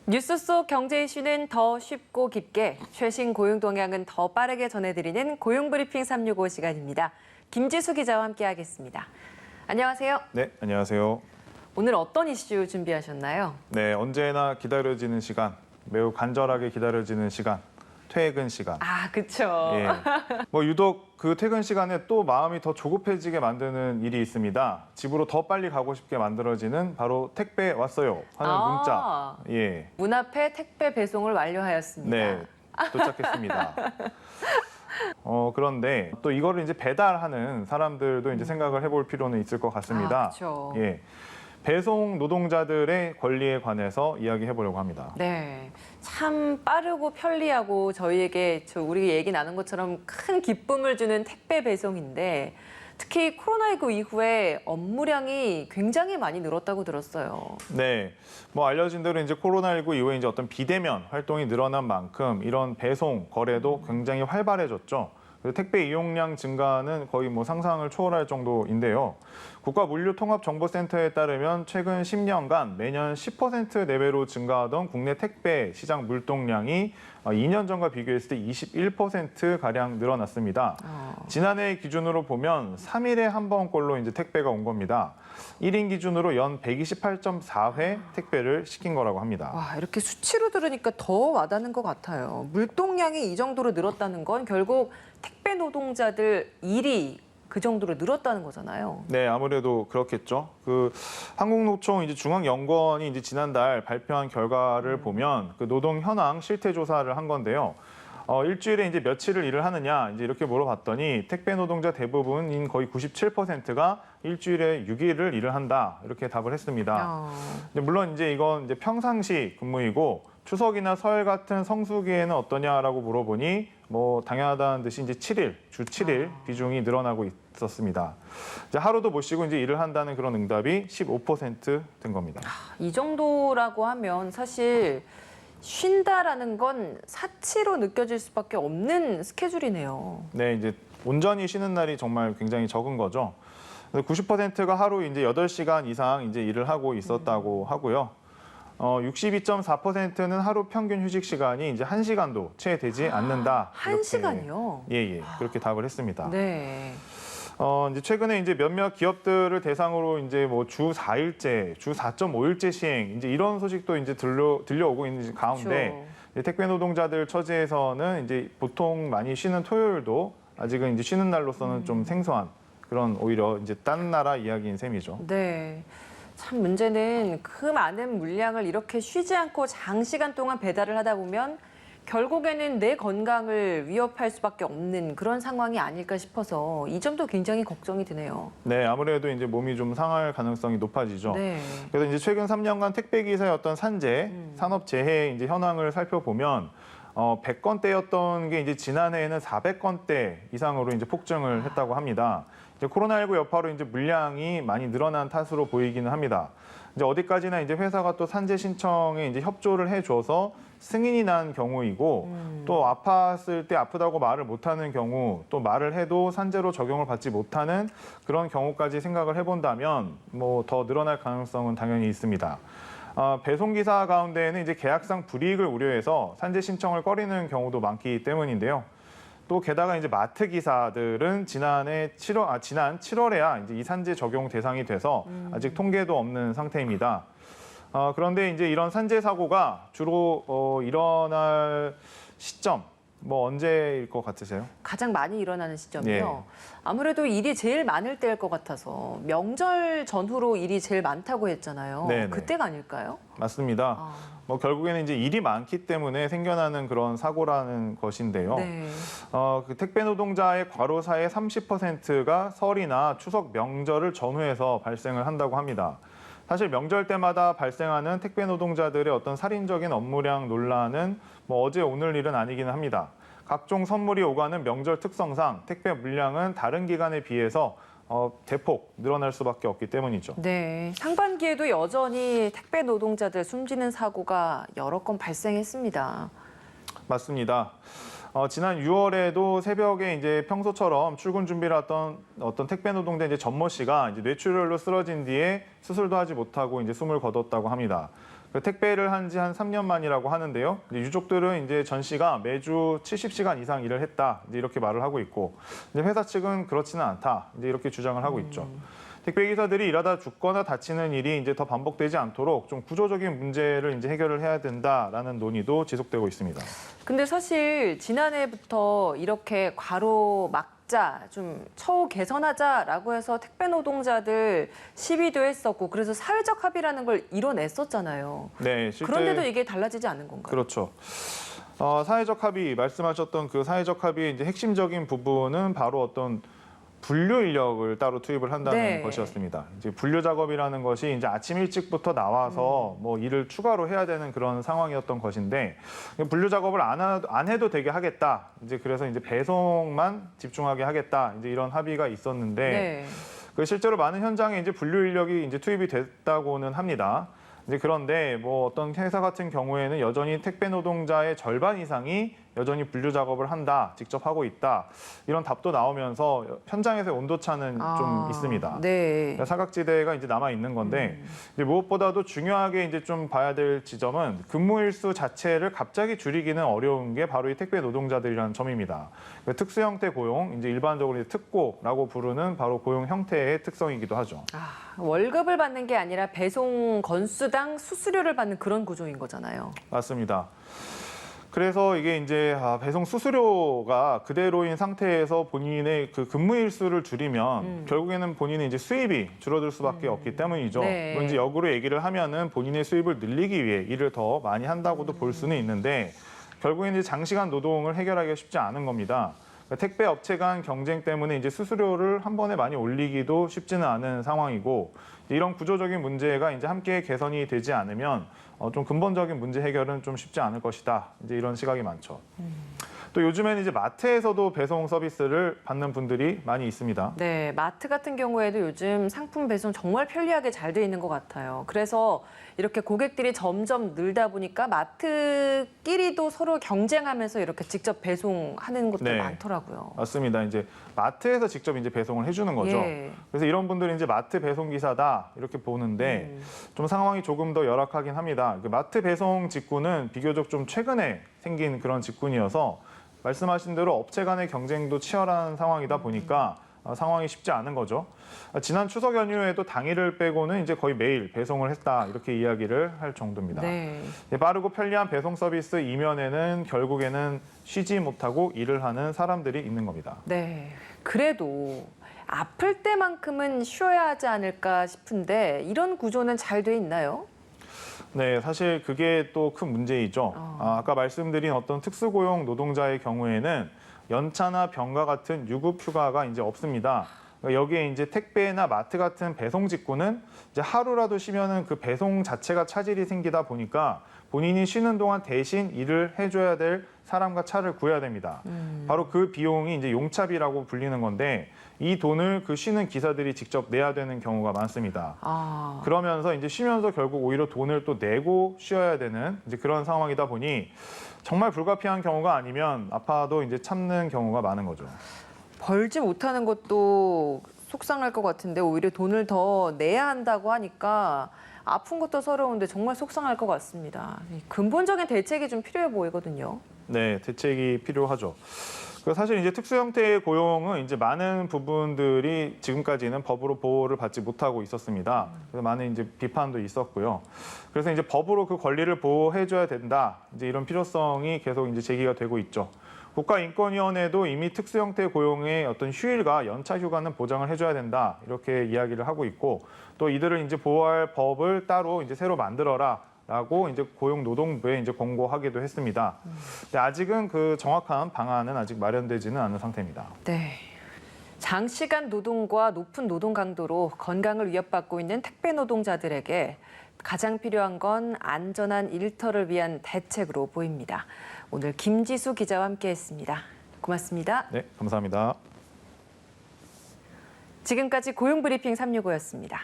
뉴스 속 경제 이슈는 더 쉽고 깊게, 최신 고용 동향은 더 빠르게 전해드리는 고용브리핑 365 시간입니다. 김지수 기자와 함께하겠습니다. 안녕하세요. 네, 안녕하세요. 오늘 어떤 이슈 준비하셨나요? 네, 언제나 기다려지는 시간, 매우 간절하게 기다려지는 시간, 퇴근 시간. 아, 그쵸. 예. 뭐 유독 그 퇴근 시간에 또 마음이 더 조급해지게 만드는 일이 있습니다. 집으로 더 빨리 가고 싶게 만들어지는 바로 택배 왔어요 하는 문자. 예. 문 앞에 택배 배송을 완료하였습니다. 네, 도착했습니다. 그런데 또 이거를 이제 배달하는 사람들도 이제 생각을 해볼 필요는 있을 것 같습니다. 아, 그렇죠. 예. 배송 노동자들의 권리에 관해서 이야기해 보려고 합니다. 네, 참 빠르고 편리하고 저희에게 우리 얘기 나눈 것처럼 큰 기쁨을 주는 택배 배송인데 특히 코로나19 이후에 업무량이 굉장히 많이 늘었다고 들었어요. 네, 뭐 알려진 대로 이제 코로나19 이후에 이제 어떤 비대면 활동이 늘어난 만큼 이런 배송 거래도 굉장히 활발해졌죠. 그리고 택배 이용량 증가는 거의 뭐 상상을 초월할 정도인데요. 국가물류통합정보센터에 따르면 최근 10년간 매년 10% 내외로 증가하던 국내 택배 시장 물동량이 2년 전과 비교했을 때 21%가량 늘어났습니다. 지난해 기준으로 보면 3일에 한 번꼴로 이제 택배가 온 겁니다. 1인 기준으로 연 128.4회 택배를 시킨 거라고 합니다. 와, 이렇게 수치로 들으니까 더 와닿는 것 같아요. 물동량이 이 정도로 늘었다는 건 결국 택배 노동자들 일이 그 정도로 늘었다는 거잖아요. 네, 아무래도 그렇겠죠. 그 한국노총 이제 중앙연구원이 이제 지난달 발표한 결과를 보면 그 노동 현황 실태 조사를 한 건데요. 일주일에 이제 며칠을 일을 하느냐 이제 이렇게 물어봤더니 택배 노동자 대부분인 거의 97%가 일주일에 6일을 일을 한다 이렇게 답을 했습니다. 물론 이제 이건 이제 평상시 근무이고 추석이나 설 같은 성수기에는 어떠냐라고 물어보니 뭐 당연하다는 듯이 이제 7일, 주 7일 비중이 늘어나고 있었습니다. 이제 하루도 못 쉬고 이제 일을 한다는 그런 응답이 15%된 겁니다. 이 정도라고 하면 사실 쉰다라는 건 사치로 느껴질 수밖에 없는 스케줄이네요. 네, 이제 온전히 쉬는 날이 정말 굉장히 적은 거죠. 90%가 하루 이제 8시간 이상 이제 일을 하고 있었다고 하고요. 62.4%는 하루 평균 휴식 시간이 이제 1시간도 채 되지 않는다. 1시간이요? 예, 그렇게 답을 했습니다. 네. 이제 최근에 이제 몇몇 기업들을 대상으로 이제 뭐 주 4일제, 주 4.5일제 시행 이제 이런 소식도 이제 들려오고 있는 가운데 그렇죠. 택배 노동자들 처지에서는 이제 보통 많이 쉬는 토요일도 아직은 이제 쉬는 날로서는 좀 생소한 그런 오히려 이제 딴 나라 이야기인 셈이죠. 네. 참 문제는 그 많은 물량을 이렇게 쉬지 않고 장시간 동안 배달을 하다 보면 결국에는 내 건강을 위협할 수밖에 없는 그런 상황이 아닐까 싶어서 이 점도 굉장히 걱정이 드네요. 네, 아무래도 이제 몸이 좀 상할 가능성이 높아지죠. 네. 그래서 이제 최근 3년간 택배 기사의 어떤 산재, 산업 재해 이제 현황을 살펴보면 100건대였던 게 이제 지난해에는 400건대 이상으로 이제 폭증을 했다고 합니다. 이제 코로나19 여파로 이제 물량이 많이 늘어난 탓으로 보이기는 합니다. 이제 어디까지나 이제 회사가 또 산재 신청에 이제 협조를 해줘서 승인이 난 경우이고 또 아팠을 때 아프다고 말을 못하는 경우 또 말을 해도 산재로 적용을 받지 못하는 그런 경우까지 생각을 해본다면 뭐 더 늘어날 가능성은 당연히 있습니다. 배송기사 가운데에는 이제 계약상 불이익을 우려해서 산재 신청을 꺼리는 경우도 많기 때문인데요. 또 게다가 이제 마트 기사들은 지난 7월에야 이제 이 산재 적용 대상이 돼서 아직 통계도 없는 상태입니다. 그런데 이제 이런 산재 사고가 주로 일어날 시점 뭐 언제일 것 같으세요? 가장 많이 일어나는 시점이요. 예. 아무래도 일이 제일 많을 때일 것 같아서 명절 전후로 일이 제일 많다고 했잖아요. 네네. 그때가 아닐까요? 맞습니다. 뭐 결국에는 이제 일이 많기 때문에 생겨나는 그런 사고라는 것인데요. 네. 그 택배 노동자의 과로사의 30%가 설이나 추석 명절을 전후해서 발생을 한다고 합니다. 사실 명절 때마다 발생하는 택배 노동자들의 어떤 살인적인 업무량 논란은 뭐 어제 오늘 일은 아니기는 합니다. 각종 선물이 오가는 명절 특성상 택배 물량은 다른 기간에 비해서 대폭 늘어날 수밖에 없기 때문이죠. 네. 상반기에도 여전히 택배 노동자들 숨지는 사고가 여러 건 발생했습니다. 맞습니다. 지난 6월에도 새벽에 이제 평소처럼 출근 준비를 했던 어떤 택배 노동자 이제 전모 씨가 이제 뇌출혈로 쓰러진 뒤에 수술도 하지 못하고 이제 숨을 거뒀다고 합니다. 택배를 한 지 한 3년 만이라고 하는데요. 이제 유족들은 이제 전 씨가 매주 70시간 이상 일을 했다. 이제 이렇게 말을 하고 있고, 이제 회사 측은 그렇지는 않다. 이제 이렇게 주장을 하고 있죠. 택배 기사들이 일하다 죽거나 다치는 일이 이제 더 반복되지 않도록 좀 구조적인 문제를 이제 해결을 해야 된다라는 논의도 지속되고 있습니다. 근데 사실 지난해부터 이렇게 과로 막자, 좀 처우 개선하자라고 해서 택배 노동자들 시위도 했었고 그래서 사회적 합의라는 걸 이뤄냈었잖아요. 네, 실제 그런데도 이게 달라지지 않은 건가요? 그렇죠. 사회적 합의 말씀하셨던 그 사회적 합의의 이제 핵심적인 부분은 바로 어떤 분류 인력을 따로 투입을 한다는 네. 것이었습니다. 이제 분류 작업이라는 것이 이제 아침 일찍부터 나와서 뭐 일을 추가로 해야 되는 그런 상황이었던 것인데 분류 작업을 안 해도 되게 하겠다. 이제 그래서 이제 배송만 집중하게 하겠다. 이제 이런 합의가 있었는데 네. 그 실제로 많은 현장에 이제 분류 인력이 이제 투입이 됐다고는 합니다. 이제 그런데 뭐 어떤 회사 같은 경우에는 여전히 택배 노동자의 절반 이상이 여전히 분류 작업을 한다, 직접 하고 있다 이런 답도 나오면서 현장에서의 온도차는 좀 있습니다. 네. 사각지대가 이제 남아 있는 건데 이제 무엇보다도 중요하게 이제 좀 봐야 될 지점은 근무 일수 자체를 갑자기 줄이기는 어려운 게 바로 이 택배 노동자들이라는 점입니다. 특수 형태 고용, 이제 일반적으로 이제 특고라고 부르는 바로 고용 형태의 특성이기도 하죠. 월급을 받는 게 아니라 배송 건수당 수수료를 받는 그런 구조인 거잖아요. 맞습니다. 그래서 이게 이제 배송 수수료가 그대로인 상태에서 본인의 그 근무 일수를 줄이면 결국에는 본인의 이제 수입이 줄어들 수밖에 없기 때문이죠. 네. 물론 이제 역으로 얘기를 하면은 본인의 수입을 늘리기 위해 일을 더 많이 한다고도 볼 수는 있는데 결국에는 이제 장시간 노동을 해결하기가 쉽지 않은 겁니다. 택배 업체 간 경쟁 때문에 이제 수수료를 한 번에 많이 올리기도 쉽지는 않은 상황이고 이런 구조적인 문제가 이제 함께 개선이 되지 않으면 좀 근본적인 문제 해결은 좀 쉽지 않을 것이다. 이제 이런 시각이 많죠. 또 요즘에는 이제 마트에서도 배송 서비스를 받는 분들이 많이 있습니다. 네, 마트 같은 경우에도 요즘 상품 배송 정말 편리하게 잘 돼 있는 것 같아요. 그래서 이렇게 고객들이 점점 늘다 보니까 마트끼리도 서로 경쟁하면서 이렇게 직접 배송하는 것도 네. 많더라고요. 맞습니다. 이제 마트에서 직접 이제 배송을 해주는 거죠. 예. 그래서 이런 분들이 이제 마트 배송 기사다 이렇게 보는데 좀 상황이 조금 더 열악하긴 합니다. 그 마트 배송 직군은 비교적 좀 최근에 생긴 그런 직군이어서 말씀하신 대로 업체 간의 경쟁도 치열한 상황이다 보니까 상황이 쉽지 않은 거죠. 지난 추석 연휴에도 당일을 빼고는 이제 거의 매일 배송을 했다 이렇게 이야기를 할 정도입니다. 네. 빠르고 편리한 배송 서비스 이면에는 결국에는 쉬지 못하고 일을 하는 사람들이 있는 겁니다. 네. 그래도 아플 때만큼은 쉬어야 하지 않을까 싶은데 이런 구조는 잘 돼 있나요? 네, 사실 그게 또 큰 문제이죠. 아까 말씀드린 어떤 특수고용 노동자의 경우에는 연차나 병가 같은 유급 휴가가 이제 없습니다. 그러니까 여기에 이제 택배나 마트 같은 배송 직구는 이제 하루라도 쉬면은 그 배송 자체가 차질이 생기다 보니까 본인이 쉬는 동안 대신 일을 해줘야 될 사람과 차를 구해야 됩니다. 바로 그 비용이 이제 용차비라고 불리는 건데 이 돈을 그 쉬는 기사들이 직접 내야 되는 경우가 많습니다. 그러면서 이제 쉬면서 결국 오히려 돈을 또 내고 쉬어야 되는 이제 그런 상황이다 보니 정말 불가피한 경우가 아니면 아파도 이제 참는 경우가 많은 거죠. 벌지 못하는 것도 속상할 것 같은데 오히려 돈을 더 내야 한다고 하니까 아픈 것도 서러운데 정말 속상할 것 같습니다. 근본적인 대책이 좀 필요해 보이거든요. 네, 대책이 필요하죠. 사실 이제 특수 형태의 고용은 이제 많은 부분들이 지금까지는 법으로 보호를 받지 못하고 있었습니다. 그래서 많은 이제 비판도 있었고요. 그래서 이제 법으로 그 권리를 보호해줘야 된다. 이제 이런 필요성이 계속 이제 제기가 되고 있죠. 국가인권위원회도 이미 특수 형태 고용의 어떤 휴일과 연차 휴가는 보장을 해줘야 된다. 이렇게 이야기를 하고 있고 또 이들을 이제 보호할 법을 따로 이제 새로 만들어라. 라고 이제 고용노동부에 이제 공고하기도 했습니다. 근데 아직은 그 정확한 방안은 아직 마련되지는 않은 상태입니다. 네. 장시간 노동과 높은 노동 강도로 건강을 위협받고 있는 택배 노동자들에게 가장 필요한 건 안전한 일터를 위한 대책으로 보입니다. 오늘 김지수 기자와 함께했습니다. 고맙습니다. 네, 감사합니다. 지금까지 고용브리핑 365였습니다.